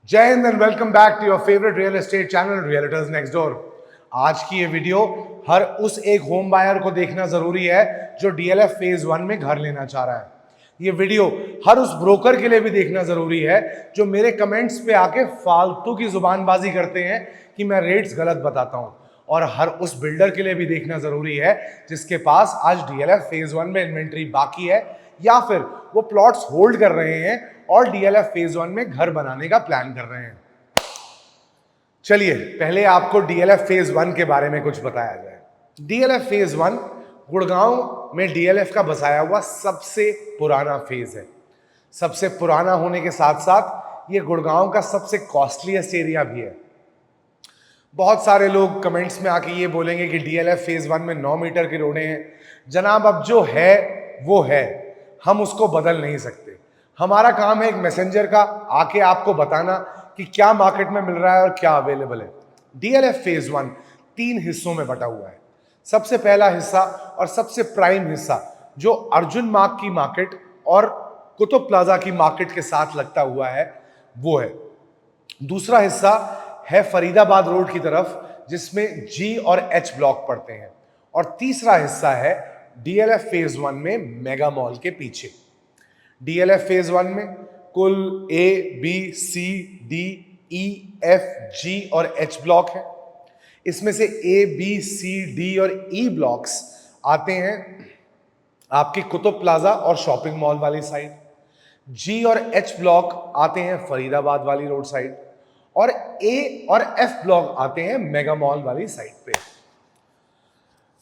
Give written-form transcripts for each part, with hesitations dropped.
जय हिंद and welcome back to your favourite real estate channel realtors next door. आज की ये वीडियो हर उस एक होम बायर को देखना जरूरी है जो डीएलएफ फेज 1 में घर लेना चाह रहा है। ये वीडियो हर उस ब्रोकर के लिए भी देखना जरूरी है जो मेरे कमेंट्स पे आके फालतू की जुबानबाजी करते हैं कि मैं रेट्स गलत बताता हूं, और हर उस बिल्डर के लिए भी देखना जरूरी है जिसके पास आज डीएलएफ फेज 1 में इन्वेंट्री बाकी है या फिर वो प्लॉट्स होल्ड कर रहे हैं और डीएलएफ फेज 1 में घर बनाने का प्लान कर रहे हैं। चलिए पहले आपको डीएलएफ फेज 1 के बारे में कुछ बताया जाए। डीएलएफ फेज 1 गुड़गांव में डीएलएफ का बसाया हुआ सबसे पुराना फेज है। सबसे पुराना होने के साथ साथ ये गुड़गांव का सबसे कॉस्टलीएस्ट एरिया भी है। बहुत सारे लोग कमेंट्स में आके ये बोलेंगे कि डीएलएफ फेज 1 में 9 मीटर की रोडें हैं। जनाब, अब जो है वो है, हम उसको बदल नहीं सकते। हमारा काम है एक मैसेंजर का आके आपको बताना कि क्या मार्केट में मिल रहा है और क्या अवेलेबल है। डीएलएफ फेज 1 3 हिस्सों में बटा हुआ है। सबसे पहला हिस्सा और सबसे प्राइम हिस्सा जो अर्जुन मार्ग की मार्केट और कुतुब प्लाजा की मार्केट के साथ लगता हुआ है वो है। दूसरा हिस्सा है फरीदाबाद रोड की तरफ जिसमें जी और एच ब्लॉक पड़ते हैं, और तीसरा हिस्सा है डीएलएफ फेज 1 में मेगा मॉल के पीछे। डीएलएफ फेज 1 में कुल A B C D E F G और एच ब्लॉक है। इसमें से ए बी सी डी और ई ब्लॉक्स आते हैं आपके कुतुब प्लाजा और शॉपिंग मॉल वाली साइड। जी और एच ब्लॉक आते हैं फरीदाबाद वाली रोड साइड, और ए और एफ ब्लॉक आते हैं मेगा मॉल वाली साइड पे।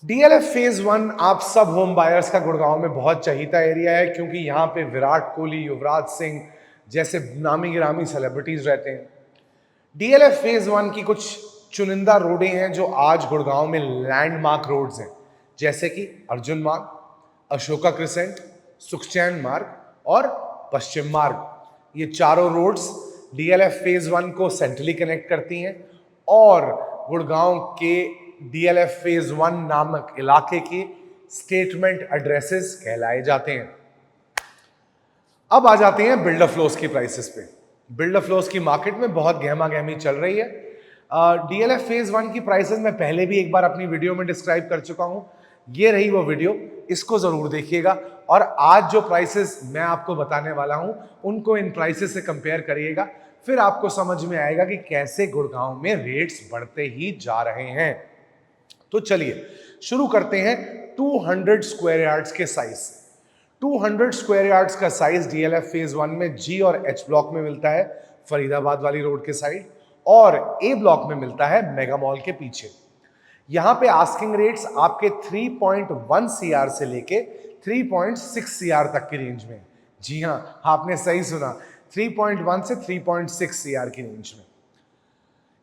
डीएलएफ फेज 1 आप सब होम बायर्स का गुड़गांव में बहुत चहीता एरिया है, क्योंकि यहां पे विराट कोहली, युवराज सिंह जैसे नामी गिरामी सेलिब्रिटीज रहते हैं। डीएलएफ फेज 1 की कुछ चुनिंदा रोडें हैं जो आज गुड़गांव में लैंडमार्क रोड्स हैं, जैसे कि अर्जुन मार्ग, अशोका क्रिसेंट, सुखचैन मार्ग और पश्चिम मार्ग। ये चारों रोड्स डीएलएफ फेज 1 को सेंट्रली कनेक्ट करती हैं और गुड़गांव के डीएलएफ फेज 1 नामक इलाके के स्टेटमेंट एड्रेसेस कहलाए जाते हैं। अब आ जाते हैं बिल्डर फ्लोस की प्राइसेस पे। बिल्डर फ्लोस की मार्केट में बहुत गहमा गहमी चल रही है। डीएलएफ फेज 1 की प्राइसेस मैं पहले भी एक बार अपनी वीडियो में डिस्क्राइब कर चुका हूं। ये रही वो वीडियो, इसको जरूर देखिएगा, और आज जो प्राइसेस मैं आपको बताने वाला हूं उनको इन प्राइसेस से कंपेयर करिएगा। फिर आपको समझ में आएगा कि कैसे गुड़गांव में रेट्स बढ़ते ही जा रहे हैं। तो चलिए शुरू करते हैं 200 स्क्वायर यार्ड्स के साइज से। 200 स्क्वायर यार्ड्स का साइज डीएलएफ फेज 1 में जी और एच ब्लॉक में मिलता है फरीदाबाद वाली रोड के साइड, और ए ब्लॉक में मिलता है मेगा मॉल के पीछे। यहां पे आस्किंग रेट्स आपके 3.1 सीआर से लेके 3.6 सीआर तक की रेंज में। जी हां, आपने सही सुना, 3.1 से 3.6 सीआर की रेंज में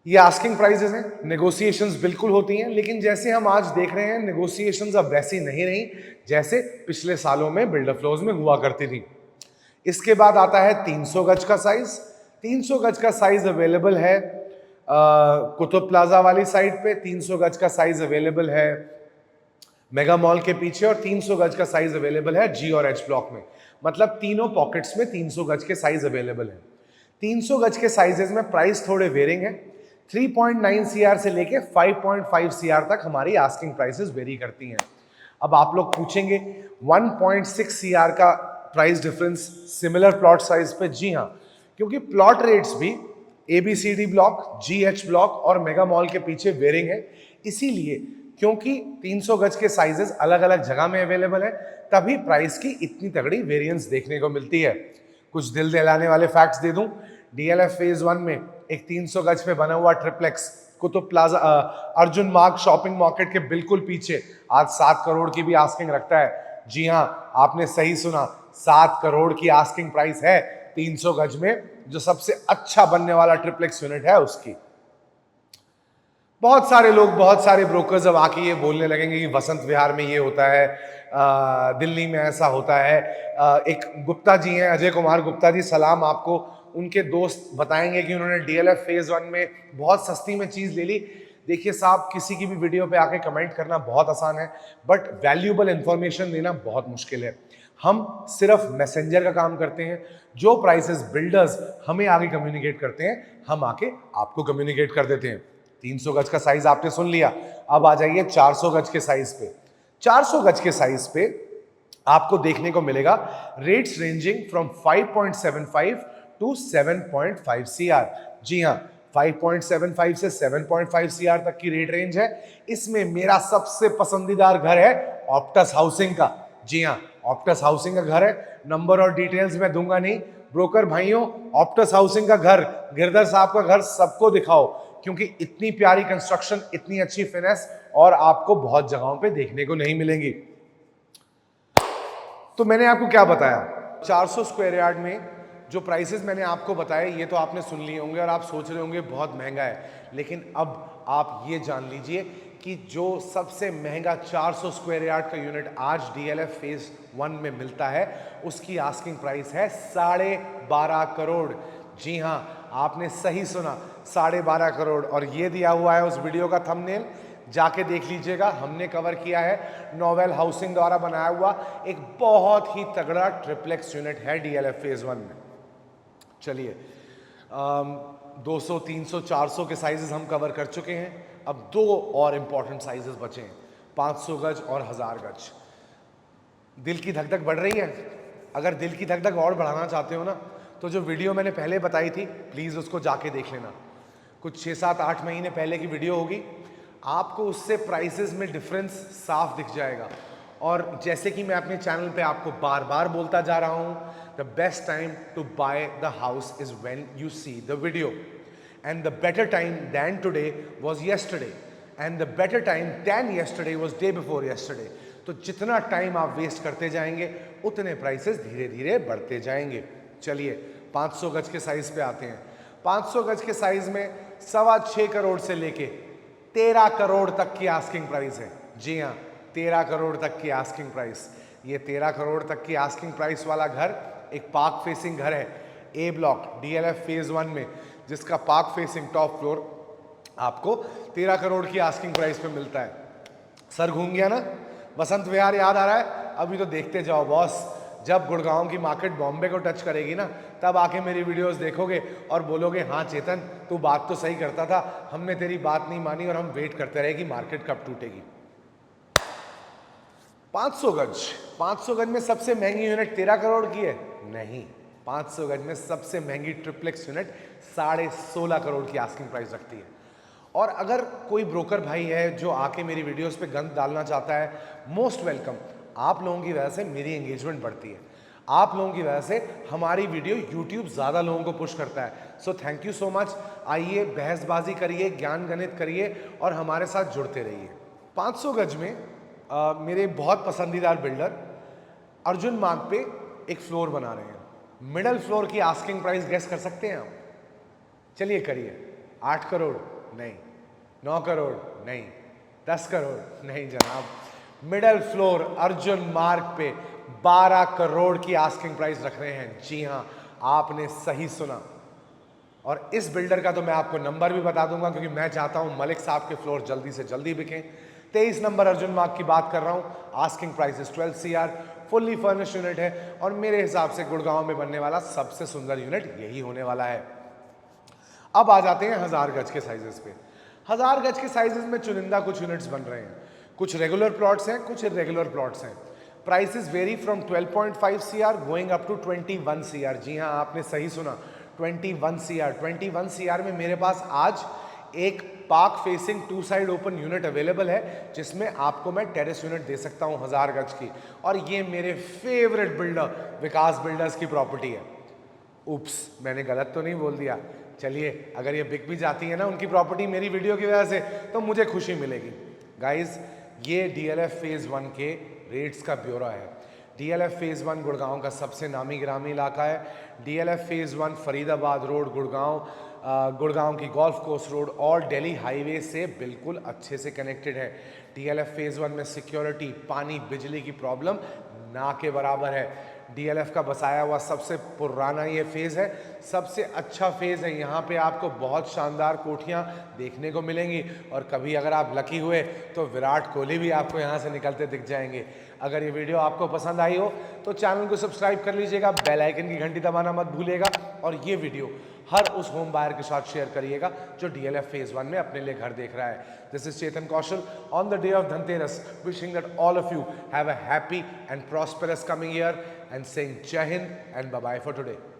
ये आस्किंग प्राइसेस हैं। नेगोशिएशंस बिल्कुल होती हैं, लेकिन जैसे हम आज देख रहे हैं नेगोशिएशंस अब वैसी नहीं रही जैसे पिछले सालों में बिल्डर फ्लोज में हुआ करती थी। इसके बाद आता है 300 गज का साइज। 300 गज का साइज अवेलेबल है कुतुब प्लाजा वाली साइड पे, 300 गज का साइज अवेलेबल है मेगा मॉल के पीछे, और 300 गज का साइज अवेलेबल है जी और एच ब्लॉक में। मतलब तीनों पॉकेट्स में 300 गज के साइज अवेलेबल है। 300 गज के साइजेस में प्राइस थोड़े वेरिंग है। 3.9 सीआर से लेके 5.5 सीआर तक हमारी आस्किंग प्राइसेस वेरी करती हैं। अब आप लोग पूछेंगे 1.6 सीआर का price difference similar plot size पे। जी हाँ, क्योंकि प्लॉट रेट्स भी एबीसीडी ब्लॉक, जीएच ब्लॉक और मेगा मॉल के पीछे वेरिंग है। इसीलिए क्योंकि 300 गज के साइजेस अलग अलग जगह में अवेलेबल है, तभी प्राइस की इतनी तगड़ी वेरिएंस देखने को मिलती है। कुछ दिल दहलाने वाले फैक्ट्स दे दूं। डीएलएफ फेज 1 में एक 300 गज पे बना हुआ ट्रिप्लेक्स कुतुब प्लाजा अर्जुन मार्ग शॉपिंग मार्केट के बिल्कुल पीछे आज 7 करोड़ की भी आस्किंग रखता है। जी हां, आपने सही सुना, 7 करोड़ की आस्किंग प्राइस है 300 गज में, जो सबसे अच्छा बनने वाला ट्रिप्लेक्स यूनिट है उसकी। बहुत सारे लोग, बहुत सारे ब्रोकर्स अब आके ये बोलने लगेंगे कि वसंत विहार में ये होता है, दिल्ली में ऐसा होता है। एक गुप्ता जी हैं, अजय कुमार गुप्ता जी, सलाम आपको, उनके दोस्त बताएंगे कि उन्होंने डीएलएफ फेज 1 में बहुत सस्ती में चीज़ ले ली। देखिए साहब, किसी की भी वीडियो पे आके कमेंट करना बहुत आसान है, बट वैल्यूएबल इंफॉर्मेशन देना बहुत मुश्किल है। हम सिर्फ मैसेंजर का काम करते हैं। जो प्राइसेस बिल्डर्स हमें आगे कम्युनिकेट करते हैं, हम आके आपको कम्युनिकेट कर देते हैं। 300 गज का साइज आपने सुन लिया, अब आ जाइए 400 गज के साइज पे। 400 गज के साइज पे आपको देखने को मिलेगा rates ranging from 5.75 to 7.5 CR। जी हाँ, 5.75 से 7.5 CR तक की रेट रेंज है। इसमें मेरा सबसे पसंदीदार घर है ऑप्टस हाउसिंग का। जी हाँ, ऑप्टस हाउसिंग का घर है। नंबर और डिटेल्स मैं दूंगा नहीं। ब्रोकर भाइयों, ऑप्टस हाउसिंग का घर, गिरधर साहब का घर सबको दिखाओ, क्योंकि इतनी प्यारी कंस्ट्रक्शन, इतनी अच्छी फिनिश और आपको बहुत जगहों पे देखने को नहीं मिलेंगी। तो मैंने आपको क्या बताया, 400 स्क्वायर यार्ड में जो प्राइसेस मैंने आपको बताए ये तो आपने सुन लिए होंगे और आप सोच रहे होंगे बहुत महंगा है, लेकिन अब आप ये जान लीजिए कि जो सबसे महंगा 400 स्क्वायर यार्ड का यूनिट आज डीएलएफ फेज 1 में मिलता है, उसकी आस्किंग प्राइस है 12.5 करोड़। जी हाँ, आपने सही सुना, 12.5 करोड़। और ये दिया हुआ है उस वीडियो का थंबनेल, जाके देख लीजिएगा। हमने कवर किया है नोवेल हाउसिंग द्वारा बनाया हुआ एक बहुत ही तगड़ा ट्रिप्लेक्स यूनिट है डीएलएफ फेज 1 में। चलिए, 200, 300, 400 के साइजेस हम कवर कर चुके हैं। अब दो और इंपॉर्टेंट साइजेस बचे हैं, 500 गज और 1000 गज। दिल की धक धक बढ़ रही है? अगर दिल की धक धक और बढ़ाना चाहते हो ना, तो जो वीडियो मैंने पहले बताई थी प्लीज़ उसको जाके देख लेना। कुछ 6, 7, 8 महीने पहले की वीडियो होगी, आपको उससे प्राइसेस में डिफरेंस साफ दिख जाएगा। और जैसे कि मैं अपने चैनल पे आपको बार बार बोलता जा रहा हूँ, the best time to buy the house is when you see the video, and the better time than today was yesterday, and the better time than yesterday was day before yesterday. तो जितना time आप waste करते जाएंगे उतने prices धीरे धीरे बढ़ते जाएंगे। चलिए 500 गज के साइज पे आते हैं। 500 गज के साइज में 6.25 करोड़ से लेके 13 करोड़ तक की आस्किंग प्राइस है। जी हाँ, 13 करोड़ तक की आस्किंग प्राइस। ये 13 करोड़ तक की आस्किंग प्राइस वाला घर एक पार्क फेसिंग घर है, ए ब्लॉक डीएलएफ फेज 1 में, जिसका पार्क फेसिंग टॉप फ्लोर आपको 13 करोड़ की आस्किंग प्राइस पे मिलता है। सर घूम गया ना? बसंत विहार याद आ रहा है? अभी तो देखते जाओ बॉस, जब गुड़गांव की मार्केट बॉम्बे को टच करेगी ना, तब आके मेरी वीडियोस देखोगे और बोलोगे हाँ चेतन, तू बात तो सही करता था, हमने तेरी बात नहीं मानी और हम वेट करते रहे कि मार्केट कब टूटेगी। 500 गज, 500 गज में सबसे महंगी यूनिट 13 करोड़ की है? नहीं, 500 गज में सबसे महंगी ट्रिप्लेक्स यूनिट 16.5 करोड़ की आस्किंग प्राइस रखती है। और अगर कोई ब्रोकर भाई है जो आके मेरी वीडियोस पे गंद डालना चाहता है, मोस्ट वेलकम। आप लोगों की वजह से मेरी एंगेजमेंट बढ़ती है, आप लोगों की वजह से हमारी वीडियो यूट्यूब ज़्यादा लोगों को पुश करता है। So thank you so much. आइए बहसबाजी करिए, ज्ञान गणित करिए और हमारे साथ जुड़ते रहिए। 500 गज में मेरे बहुत पसंदीदार बिल्डर अर्जुन मार्ग पे एक फ्लोर बना रहे हैं। मिडल फ्लोर की आस्किंग प्राइस गेस कर सकते हैं आप? चलिए करिए। 8 करोड़? नहीं। 9 करोड़? नहीं। 10 करोड़? नहीं जनाब। मिडल फ्लोर अर्जुन मार्ग पे 12 करोड़ की आस्किंग प्राइस रख रहे हैं। जी हाँ, आपने सही सुना। और इस बिल्डर का तो मैं आपको नंबर भी बता दूंगा, क्योंकि मैं चाहता हूं मलिक साहब के फ्लोर जल्दी से जल्दी बिकें। 23 नंबर अर्जुन मार्ग की बात कर रहा हूं। Asking price is 12 CR, fully furnished unit है और मेरे हिसाब से गुड़गांव में बनने वाला सबसे सुंदर यूनिट यही होने वाला है। अब आ जाते हैं 1000 गज के साइजेस पे। 1000 गज के साइजेस में चुनिंदा कुछ यूनिट्स बन रहे हैं, कुछ रेगुलर प्लॉट्स हैं, कुछ इरेगुलर प्लॉट्स हैं। Prices vary from 12.5 CR going up to 21 CR। जी हाँ, आपने सही सुना, 21 CR। 21 CR में मेरे पास आज एक park facing 2 side open unit available है, जिसमें आपको मैं टेरेस यूनिट दे सकता हूं 1000 गज की। और ये मेरे फेवरेट बिल्डर विकास बिल्डर्स की प्रॉपर्टी है। उप्स, मैंने गलत तो नहीं बोल दिया? चलिए, अगर ये बिक भी जाती है ना उनकी प्रॉपर्टी मेरी वीडियो की वजह से, तो मुझे खुशी मिलेगी। गाइज, ये डीएलएफ फेज 1 के रेट्स का ब्यौरा है। डीएलएफ फेज 1 गुड़गांव का सबसे नामी ग्रामी इलाका है। DLF phase 1 Faridabad road Gurgaon, Gurgaon की गोल्फ कोर्स रोड और दिल्ली हाईवे से बिल्कुल अच्छे से कनेक्टेड है। डीएलएफ फेज 1 में सिक्योरिटी, पानी, बिजली की प्रॉब्लम ना के बराबर है। डीएलएफ का बसाया हुआ सबसे पुराना ये फेज़ है, सबसे अच्छा फेज़ है। यहाँ पे आपको बहुत शानदार कोठियाँ देखने को मिलेंगी और कभी अगर आप लकी हुए तो विराट कोहली भी आपको यहाँ से निकलते दिख जाएंगे। अगर ये वीडियो आपको पसंद आई हो तो चैनल को सब्सक्राइब कर लीजिएगा, बेल आइकन की घंटी दबाना मत भूलिएगा और ये वीडियो हर उस होम बायर के साथ शेयर करिएगा जो डीएलएफ फेज 1 में अपने लिए घर देख रहा है। This is Chetan Kaushal on the day of Dhanteras, wishing that all of you have a happy and prosperous coming year and saying जय हिंद and bye bye for today.